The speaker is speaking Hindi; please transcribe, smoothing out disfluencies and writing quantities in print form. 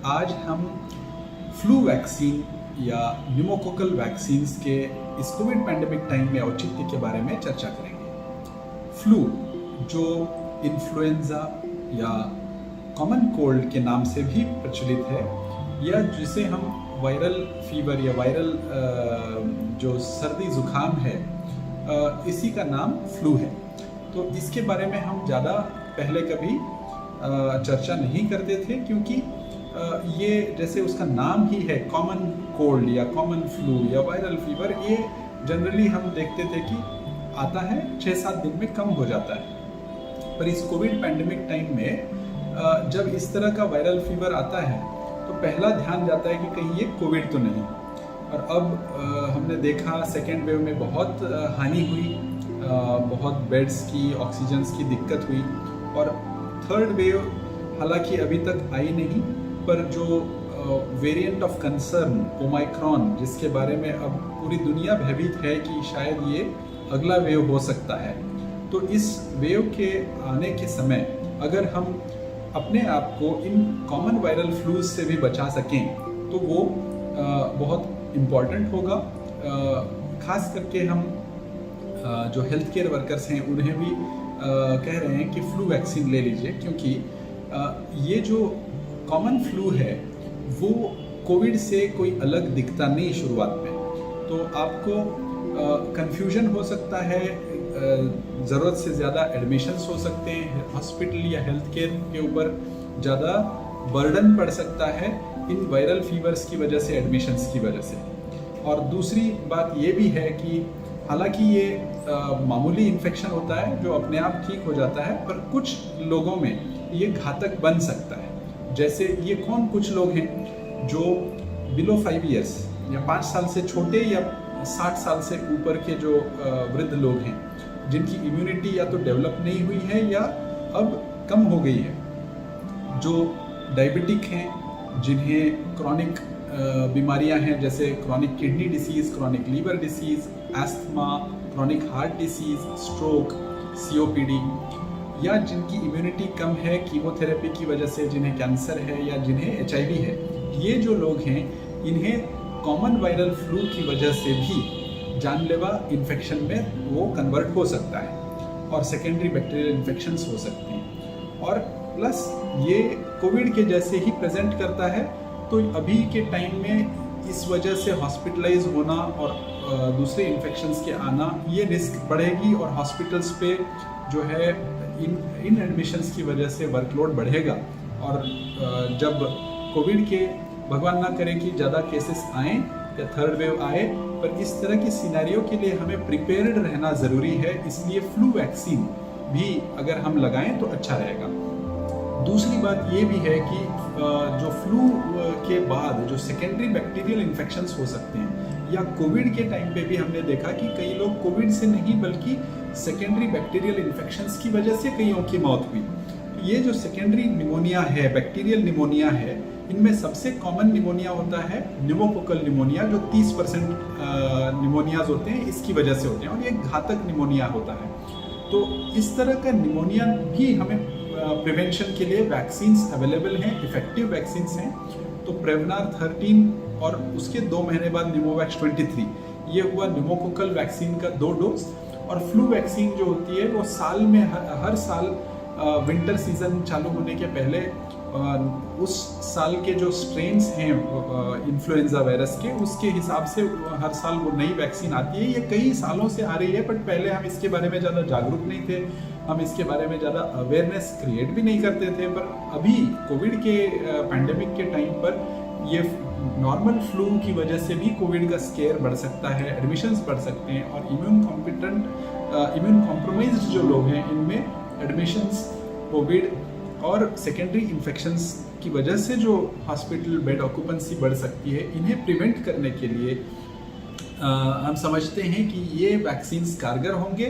आज हम फ्लू वैक्सीन या न्यूमोकोकल वैक्सीन्स के इस कोविड पैंडेमिक टाइम में औचित्य के बारे में चर्चा करेंगे। फ्लू जो इन्फ्लुएंजा या कॉमन कोल्ड के नाम से भी प्रचलित है, या जिसे हम वायरल फीवर या वायरल जो सर्दी जुकाम है, इसी का नाम फ्लू है। तो इसके बारे में हम ज़्यादा पहले कभी चर्चा नहीं करते थे, क्योंकि ये जैसे उसका नाम ही है कॉमन कोल्ड या कॉमन फ्लू या वायरल फीवर, ये जनरली हम देखते थे कि आता है 6-7 दिन में कम हो जाता है। पर इस कोविड पैंडेमिक टाइम में जब इस तरह का वायरल फीवर आता है तो पहला ध्यान जाता है कि कहीं ये कोविड तो नहीं। और अब हमने देखा सेकेंड वेव में बहुत हानि हुई, बहुत बेड्स की, ऑक्सीजन्स की दिक्कत हुई। और थर्ड वेव हालांकि अभी तक आई नहीं, पर जो वेरिएंट ऑफ कंसर्न ओमाइक्रॉन, जिसके बारे में अब पूरी दुनिया भयभीत है कि शायद ये अगला वेव हो सकता है, तो इस वेव के आने के समय अगर हम अपने आप को इन कॉमन वायरल फ्लूज से भी बचा सकें तो वो बहुत इम्पॉर्टेंट होगा। खास करके हम जो हेल्थ केयर वर्कर्स हैं उन्हें भी कह रहे हैं कि फ्लू वैक्सीन ले लीजिए, क्योंकि ये जो कॉमन फ्लू है वो कोविड से कोई अलग दिखता नहीं शुरुआत में। तो आपको कंफ्यूजन हो सकता है, ज़रूरत से ज़्यादा एडमिशन्स हो सकते हैं, हॉस्पिटल या हेल्थ केयर के ऊपर ज़्यादा बर्डन पड़ सकता है इन वायरल फीवर्स की वजह से, एडमिशन्स की वजह से। और दूसरी बात ये भी है कि हालांकि ये मामूली इन्फेक्शन होता है जो अपने आप ठीक हो जाता है, पर कुछ लोगों में ये घातक बन सकता है। जैसे ये कौन कुछ लोग हैं जो बिलो 5 ईयर्स या 5 साल से छोटे या 60 साल से ऊपर के जो वृद्ध लोग हैं, जिनकी इम्यूनिटी या तो डेवलप नहीं हुई है या अब कम हो गई है, जो डायबिटिक हैं, जिन्हें क्रॉनिक बीमारियां हैं जैसे chronic kidney disease, chronic liver disease, asthma, chronic heart disease, stroke, COPD, या जिनकी इम्यूनिटी कम है कीमोथेरेपी की वजह से, जिन्हें कैंसर है या जिन्हें HIV है। ये जो लोग हैं इन्हें कॉमन वायरल फ्लू की वजह से भी जानलेवा इन्फेक्शन में वो कन्वर्ट हो सकता है और सेकेंडरी बैक्टीरियल इन्फेक्शंस हो सकते हैं। और प्लस ये कोविड के जैसे ही प्रेजेंट करता है, तो अभी के टाइम में इस वजह से हॉस्पिटलाइज होना और दूसरे इन्फेक्शंस के आना, ये रिस्क बढ़ेगी और हॉस्पिटल्स पे जो है इन एडमिशन्स की वजह से वर्कलोड बढ़ेगा। और जब कोविड के, भगवान ना करे कि ज़्यादा केसेस आएँ या थर्ड वेव आए, पर इस तरह की सिनेरियो के लिए हमें प्रिपेयर्ड रहना ज़रूरी है। इसलिए फ्लू वैक्सीन भी अगर हम लगाएं तो अच्छा रहेगा। दूसरी बात ये भी है कि जो फ्लू के बाद जो सेकेंडरी बैक्टीरियल इन्फेक्शंस हो सकते हैं, या कोविड के टाइम पे भी हमने देखा कि कई लोग कोविड से नहीं बल्कि सेकेंडरी बैक्टीरियल इन्फेक्शंस की वजह से कईयों की मौत हुई। ये जो सेकेंडरी निमोनिया है, बैक्टीरियल निमोनिया है, इनमें सबसे कॉमन निमोनिया होता है न्यूमोकोकल निमोनिया, जो 30% निमोनियाज होते हैं इसकी वजह से होते हैं, और ये घातक निमोनिया होता है। तो इस तरह का निमोनिया भी हमें प्रिवेंशन के लिए वैक्सीन्स अवेलेबल हैं, इफेक्टिव वैक्सीन्स हैं। तो प्रेवनार 13 और उसके 2 महीने बाद निमोवैक्स 23, ये हुआ न्यूमोकोकल वैक्सीन का 2 डोज। और फ्लू वैक्सीन जो होती है वो साल में हर साल विंटर सीजन चालू होने के पहले उस साल के जो स्ट्रेन्स हैं इन्फ्लुएंजा वायरस के, उसके हिसाब से हर साल वो नई वैक्सीन आती है। ये कई सालों से आ रही है, बट पहले हम इसके बारे में ज़्यादा जागरूक नहीं थे, हम इसके बारे में ज़्यादा अवेयरनेस क्रिएट भी नहीं करते थे। पर अभी कोविड के पैंडेमिक के टाइम पर ये नॉर्मल फ्लू की वजह से भी कोविड का स्केयर बढ़ सकता है, एडमिशन्स बढ़ सकते हैं, और इम्यून कॉम्प्रोमाइज्ड जो लोग हैं इनमें एडमिशन्स, कोविड और सेकेंडरी इन्फेक्शंस की वजह से जो हॉस्पिटल बेड ऑक्यूपेंसी बढ़ सकती है, इन्हें प्रिवेंट करने के लिए हम समझते हैं कि ये वैक्सीन्स कारगर होंगे।